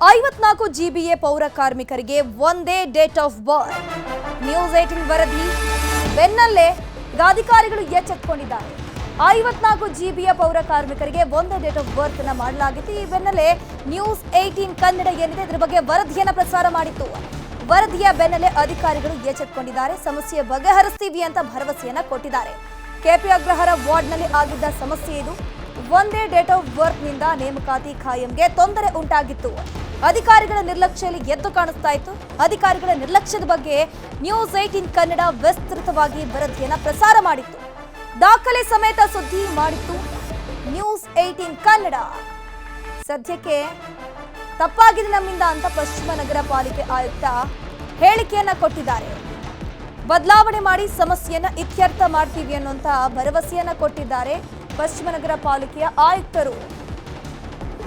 54 GBA ಪೌರ ಕಾರ್ಮಿಕರಿಗೆ ಒಂದೇ ಡೇಟ್ ಆಫ್ ಬರ್ತ್. ನ್ಯೂಸ್ 18 ವರದಿ ಬೆನ್ನಲ್ಲೇ ಅಧಿಕಾರಿಗಳು ಎಚ್ಚೆತ್ತುಕೊಂಡಿದ್ದಾರೆ. 54 GBA ಪೌರ ಕಾರ್ಮಿಕರಿಗೆ ಒಂದೇ ಡೇಟ್ ಆಫ್ ಬರ್ತ್ ಅನ್ನು ಮಾಡಲಾಗಿತ್ತು. ಈ ಬೆನ್ನಲ್ಲೇ ನ್ಯೂಸ್ 18 ಕನ್ನಡ ಏನಿದೆ ಇದರ ಬಗ್ಗೆ ವರದಿಯನ್ನು ಪ್ರಸಾರ ಮಾಡಿತ್ತು. ವರದಿಯ ಬೆನ್ನಲ್ಲೇ ಅಧಿಕಾರಿಗಳು ಎಚ್ಚೆತ್ತುಕೊಂಡಿದ್ದಾರೆ. ಸಮಸ್ಯೆ ಬಗೆಹರಿಸ್ತೀವಿ ಅಂತ ಭರವಸೆಯನ್ನ ಕೊಟ್ಟಿದ್ದಾರೆ. ಕೆಪಿ ಅಗ್ರಹಾರ ವಾರ್ಡ್ನಲ್ಲಿ ಆಗಿದ್ದ ಸಮಸ್ಯೆ ಇದು. ಒಂದೇ ಡೇಟ್ ಆಫ್ ಬರ್ತ್ ನಿಂದ ನೇಮಕಾತಿ ಖಾಯಂಗೆ ತೊಂದರೆ ಉಂಟಾಗಿತ್ತು. ಅಧಿಕಾರಿಗಳ ನಿರ್ಲಕ್ಷ್ಯದಲ್ಲಿ ಎದ್ದು ಕಾಣಿಸ್ತಾ ಇತ್ತು. ಅಧಿಕಾರಿಗಳ ನಿರ್ಲಕ್ಷ್ಯದ ಬಗ್ಗೆ ನ್ಯೂಸ್ 18 ಕನ್ನಡ ವಿಸ್ತೃತವಾಗಿ ವರದಿಯನ್ನು ಪ್ರಸಾರ ಮಾಡಿತ್ತು. ದಾಖಲೆ ಸಮೇತ ಸುದ್ದಿ ಮಾಡಿತ್ತು ನ್ಯೂಸ್ 18 ಕನ್ನಡ. ಸದ್ಯಕ್ಕೆ ತಪ್ಪಾಗಿದೆ ನಮ್ಮಿಂದ ಅಂತ ಪಶ್ಚಿಮ ನಗರ ಪಾಲಿಕೆ ಆಯುಕ್ತ ಹೇಳಿಕೆಯನ್ನ ಕೊಟ್ಟಿದ್ದಾರೆ. ಬದಲಾವಣೆ ಮಾಡಿ ಸಮಸ್ಯೆಯನ್ನ ಇತ್ಯರ್ಥ ಮಾಡ್ತೀವಿ ಅನ್ನುವಂತ ಭರವಸೆಯನ್ನ ಕೊಟ್ಟಿದ್ದಾರೆ ಪಶ್ಚಿಮ ನಗರ ಪಾಲಿಕೆಯ ಆಯುಕ್ತರು.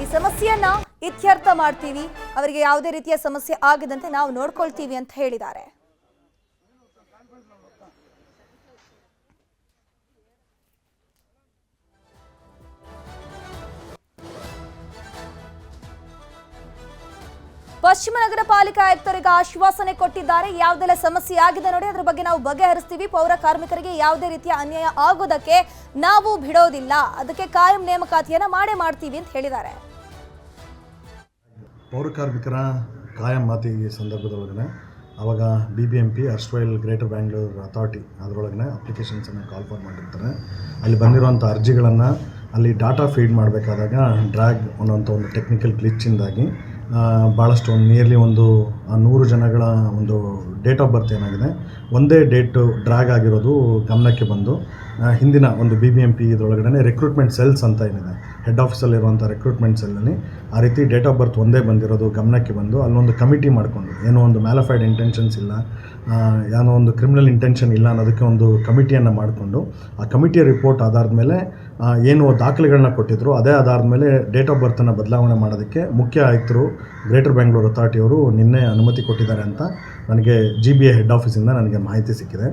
ಈ ಸಮಸ್ಯೆಯನ್ನ ಇತ್ಯರ್ಥ ಮಾಡ್ತೀವಿ, ಅವರಿಗೆ ಯಾವುದೇ ರೀತಿಯ ಸಮಸ್ಯೆ ಆಗದಂತೆ ನಾವು ನೋಡ್ಕೊಳ್ತೀವಿ ಅಂತ ಹೇಳಿದ್ದಾರೆ. ಪಶ್ಚಿಮ ನಗರ ಪಾಲಿಕೆ ಆಯುಕ್ತರಿಗೆ ಆಶ್ವಾಸನೆ ಕೊಟ್ಟಿದ್ದಾರೆ. ಯಾವುದೆಲ್ಲ ಸಮಸ್ಯೆ ಆಗಿದೆ ನೋಡಿ ಅದರ ಬಗ್ಗೆ ನಾವು ಬಗೆಹರಿಸ್ತೀವಿ. ಪೌರ ಕಾರ್ಮಿಕರಿಗೆ ಯಾವುದೇ ರೀತಿಯ ಅನ್ಯಾಯ ಆಗೋದಕ್ಕೆ ನಾವು ಬಿಡೋದಿಲ್ಲ. ಅದಕ್ಕೆ ಕಾಯಂ ನೇಮಕಾತಿಯನ್ನ ಮಾಡ್ತೀವಿ ಅಂತ ಹೇಳಿದ್ದಾರೆ. ಪೌರ ಕಾರ್ಮಿಕರ ಕಾಯಂ ಮಾತಿಗೆ ಸಂದರ್ಭದೊಳಗಡೆ ಆವಾಗ BBMP ಅರ್ಸ್ಟೈಲ್ ಗ್ರೇಟರ್ ಬ್ಯಾಂಗ್ಳೂರ್ ಅಥಾರಿಟಿ ಅದರೊಳಗಡೆ ಅಪ್ಲಿಕೇಶನ್ಸನ್ನು ಕಾಲ್ ಫಾರ್ ಮಾಡಿರ್ತಾರೆ. ಅಲ್ಲಿ ಬಂದಿರುವಂಥ ಅರ್ಜಿಗಳನ್ನು ಅಲ್ಲಿ ಡಾಟಾ ಫೀಡ್ ಮಾಡಬೇಕಾದಾಗ ಡ್ರ್ಯಾಗ್ ಅನ್ನೋಂಥ ಒಂದು ಟೆಕ್ನಿಕಲ್ ಗ್ಲಿಚ್ಚಿಂದಾಗಿ ಭಾಳಷ್ಟು ನಿಯರ್ಲಿ ಒಂದು 100 ಜನಗಳ ಒಂದು ಡೇಟ್ ಆಫ್ ಬರ್ತ್ ಏನಾಗಿದೆ ಒಂದೇ ಡೇಟು ಡ್ರ್ಯಾಗ್ ಆಗಿರೋದು ಗಮನಕ್ಕೆ ಬಂದು ಹಿಂದಿನ ಒಂದು BBMP ಇದರೊಳಗಡೆ ರಿಕ್ರೂಟ್ಮೆಂಟ್ ಸೆಲ್ಸ್ ಅಂತ ಏನಿದೆ ಹೆಡ್ ಆಫೀಸಲ್ಲಿರುವಂಥ ರಿಕ್ರೂಟ್ಮೆಂಟ್ ಸೆಲ್ಲಲ್ಲಿ ಆ ರೀತಿ ಡೇಟ್ ಆಫ್ ಬರ್ತ್ ಒಂದೇ ಬಂದಿರೋದು ಗಮನಕ್ಕೆ ಬಂದು ಅಲ್ಲೊಂದು ಕಮಿಟಿ ಮಾಡಿಕೊಂಡು ಏನೋ ಒಂದು ಮ್ಯಾಲಿಫೈಡ್ ಇಂಟೆನ್ಷನ್ಸ್ ಇಲ್ಲ, ಏನೋ ಒಂದು ಕ್ರಿಮಿನಲ್ ಇಂಟೆನ್ಷನ್ ಇಲ್ಲ ಅನ್ನೋದಕ್ಕೆ ಒಂದು ಕಮಿಟಿಯನ್ನು ಮಾಡಿಕೊಂಡು ಆ ಕಮಿಟಿಯ ರಿಪೋರ್ಟ್ ಆಧಾರದ ಮೇಲೆ ಏನು ದಾಖಲೆಗಳನ್ನ ಕೊಟ್ಟಿದ್ರು ಅದೇ ಆಧಾರದ ಮೇಲೆ ಡೇಟ್ ಆಫ್ ಬರ್ತನ್ನು ಬದಲಾವಣೆ ಮಾಡೋದಕ್ಕೆ ಮುಖ್ಯ ಆಯುಕ್ತರು ಗ್ರೇಟರ್ ಬ್ಯಾಂಗ್ಳೂರ್ ಅಥಾರಿಟಿಯವರು ನಿನ್ನೆ ಅನುಮತಿ ಕೊಟ್ಟಿದ್ದಾರೆ ಅಂತ ನನಗೆ GBA ಹೆಡ್ ಆಫೀಸಿಂದ ನನಗೆ ಮಾಹಿತಿ ಸಿಕ್ಕಿದೆ.